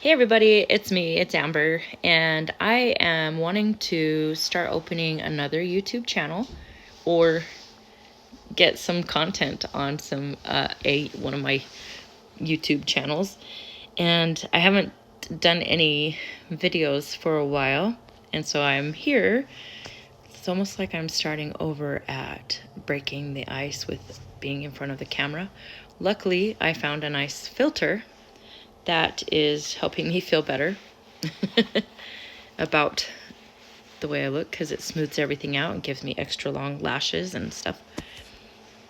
Hey everybody, it's me, it's Amber, and I am wanting to start opening another YouTube channel or get some content on one of my YouTube channels. And I haven't done any videos for a while, and so I'm here. It's almost like I'm starting over at breaking the ice with being in front of the camera. Luckily, I found a nice filter that is helping me feel better about the way I look, because it smooths everything out and gives me extra long lashes and stuff.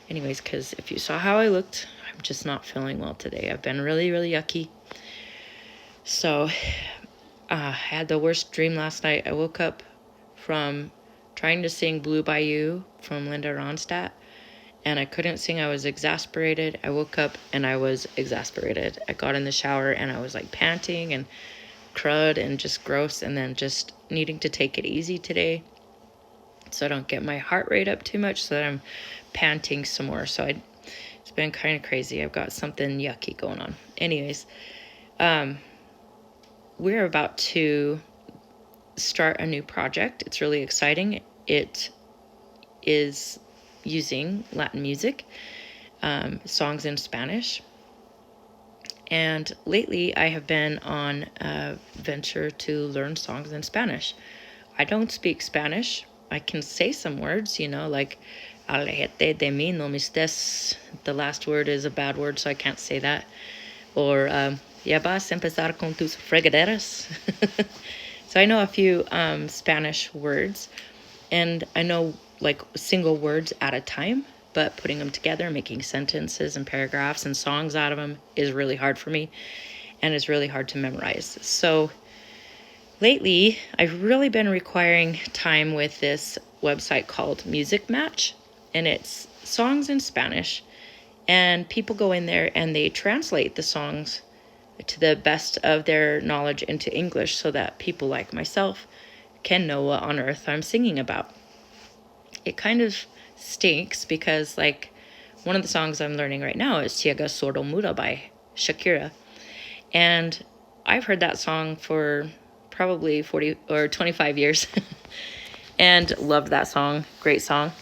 Anyways, because if you saw how I looked, I'm just not feeling well today. I've been really, really yucky. So I had the worst dream last night. I woke up from trying to sing Blue Bayou from Linda Ronstadt, and I couldn't sing. I was exasperated. I woke up and I was exasperated. I got in the shower and I was like panting and crud and just gross, and then just needing to take it easy today so I don't get my heart rate up too much, so that I'm panting some more. So it's been kind of crazy. I've got something yucky going on. Anyways, we're about to start a new project. It's really exciting. It is using Latin music, songs in Spanish. And lately I have been on a venture to learn songs in Spanish. I don't speak Spanish. I can say some words, like alejate de mí, no me estés. The last word is a bad word, so I can't say that. Or ya vas a empezar con tus fregaderas. So I know a few Spanish words, and I know like single words at a time, but putting them together, making sentences and paragraphs and songs out of them is really hard for me, and it's really hard to memorize. So lately, I've really been requiring time with this website called Music Match, and it's songs in Spanish, and people go in there and they translate the songs to the best of their knowledge into English so that people like myself can know what on earth I'm singing about. It kind of stinks because, like, one of the songs I'm learning right now is Ciega Sordo Muda by Shakira. And I've heard that song for probably 40 or 25 years and loved that song. Great song.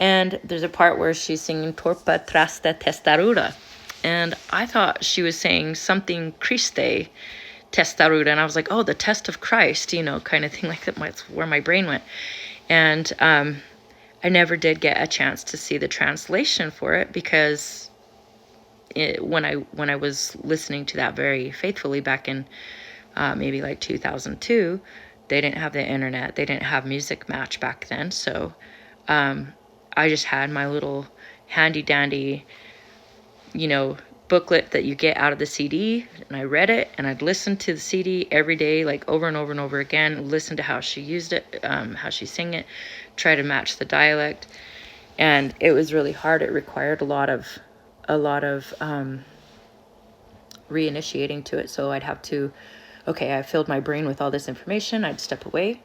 And there's a part where she's singing Torpa Trasta Testaruda. And I thought she was saying something Christe Testaruda. And I was like, oh, the test of Christ, kind of thing like that. That's where my brain went. And I never did get a chance to see the translation for it because when I was listening to that very faithfully back in maybe like 2002, they didn't have the internet. They didn't have Music Match back then. So I just had my little handy dandy, booklet that you get out of the CD, and I read it, and I'd listen to the CD every day, like over and over and over again, listen to how she used it, how she sang it, try to match the dialect. And it was really hard. It required a lot of reinitiating to it. So I'd have to, I filled my brain with all this information, I'd step away,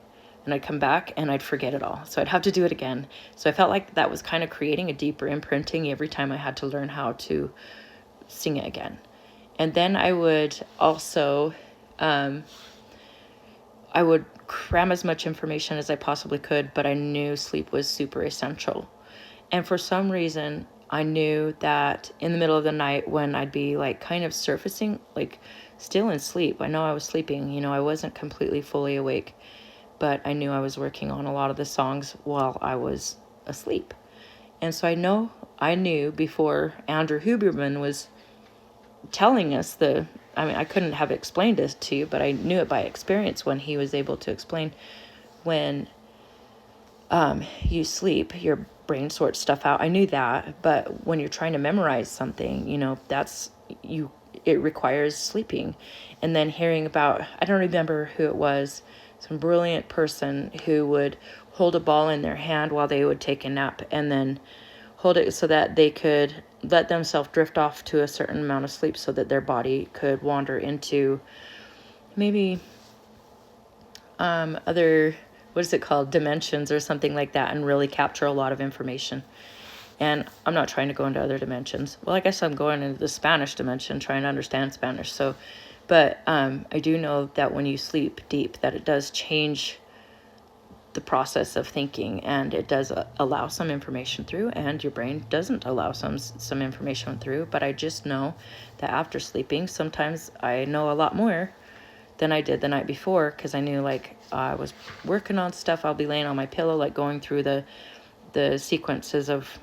and I'd come back and I'd forget it all. So I'd have to do it again. So I felt like that was kind of creating a deeper imprinting every time I had to learn how to sing it again. And then I would also, I would cram as much information as I possibly could, but I knew sleep was super essential. And for some reason, I knew that in the middle of the night when I'd be like kind of surfacing, like still in sleep, I know I was sleeping, I wasn't completely fully awake, but I knew I was working on a lot of the songs while I was asleep. And so I knew before Andrew Huberman was telling us I couldn't have explained this to you, but I knew it by experience when he was able to explain when you sleep, your brain sorts stuff out. I knew that, but when you're trying to memorize something, it requires sleeping. And then hearing about, I don't remember who it was, some brilliant person who would hold a ball in their hand while they would take a nap, and then hold it so that they could let themselves drift off to a certain amount of sleep so that their body could wander into maybe other, what is it called, dimensions or something like that, and really capture a lot of information. And I'm not trying to go into other dimensions. Well, I guess I'm going into the Spanish dimension, trying to understand Spanish. So, But I do know that when you sleep deep, that it does change the process of thinking, and it does allow some information through, and your brain doesn't allow some information through. But I just know that after sleeping, sometimes I know a lot more than I did the night before, because I knew, like, I was working on stuff. I'll be laying on my pillow, like going through the sequences of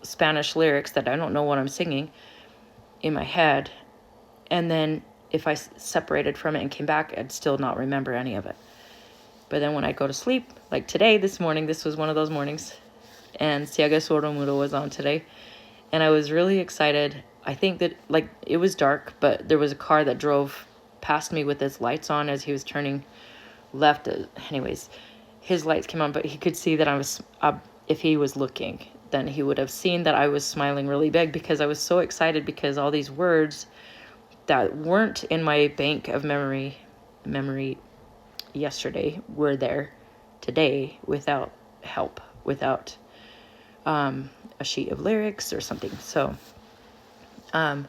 Spanish lyrics that I don't know what I'm singing in my head, and then if I separated from it and came back, I'd still not remember any of it. But then when I go to sleep, like today, this morning, this was one of those mornings, and Siaga Soromuro was on today, and I was really excited. I think that, like, it was dark, but there was a car that drove past me with his lights on as he was turning left. Anyways, his lights came on, but he could see that I was, if he was looking, then he would have seen that I was smiling really big, because I was so excited, because all these words that weren't in my bank of memory yesterday were there today without help, without a sheet of lyrics or something. So I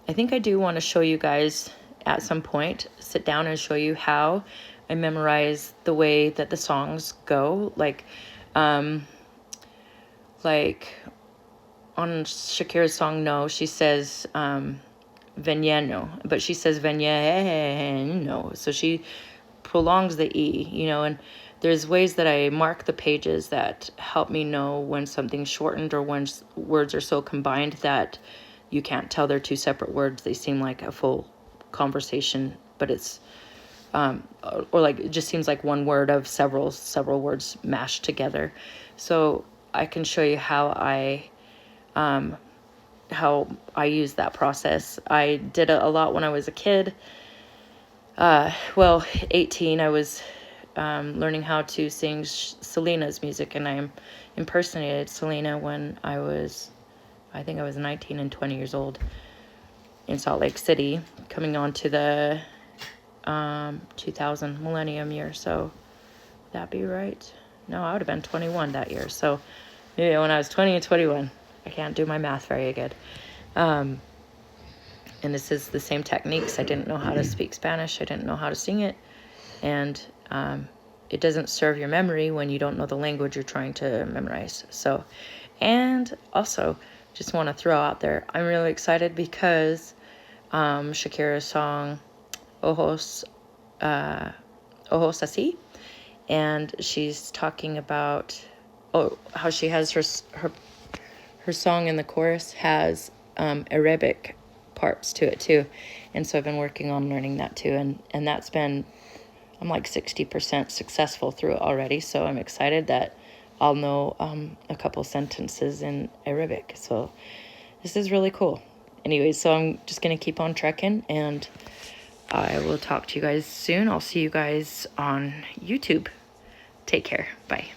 think I do want to show you guys at some point, sit down and show you how I memorize the way that the songs go. Like on Shakira's song No, she says veneno, but she says veneno, so she prolongs the E, and there's ways that I mark the pages that help me know when something's shortened, or when words are so combined that you can't tell they're two separate words. They seem like a full conversation, but it's or like it just seems like one word of several words mashed together. So I can show you how I use that process. I did a lot when I was a kid. 18, I was learning how to sing Selena's music, and I impersonated Selena when I think I was 19 and 20 years old in Salt Lake City, coming on to the 2000 millennium year. So would that be right? No, I would have been 21 that year. So maybe when I was 20 and 21. I can't do my math very good. And this is the same techniques. I didn't know how to speak Spanish. I didn't know how to sing it. And it doesn't serve your memory when you don't know the language you're trying to memorize. So, and also, just want to throw out there, I'm really excited because Shakira's song Ojos Así, and she's talking about how she has her song in the chorus has Arabic parts to it too, and so I've been working on learning that too, and that's been, I'm like 60% successful through it already, so I'm excited that I'll know a couple sentences in Arabic. So this is really cool. Anyways, so I'm just gonna keep on trekking, and I will talk to you guys soon. I'll see you guys on YouTube. Take care. Bye.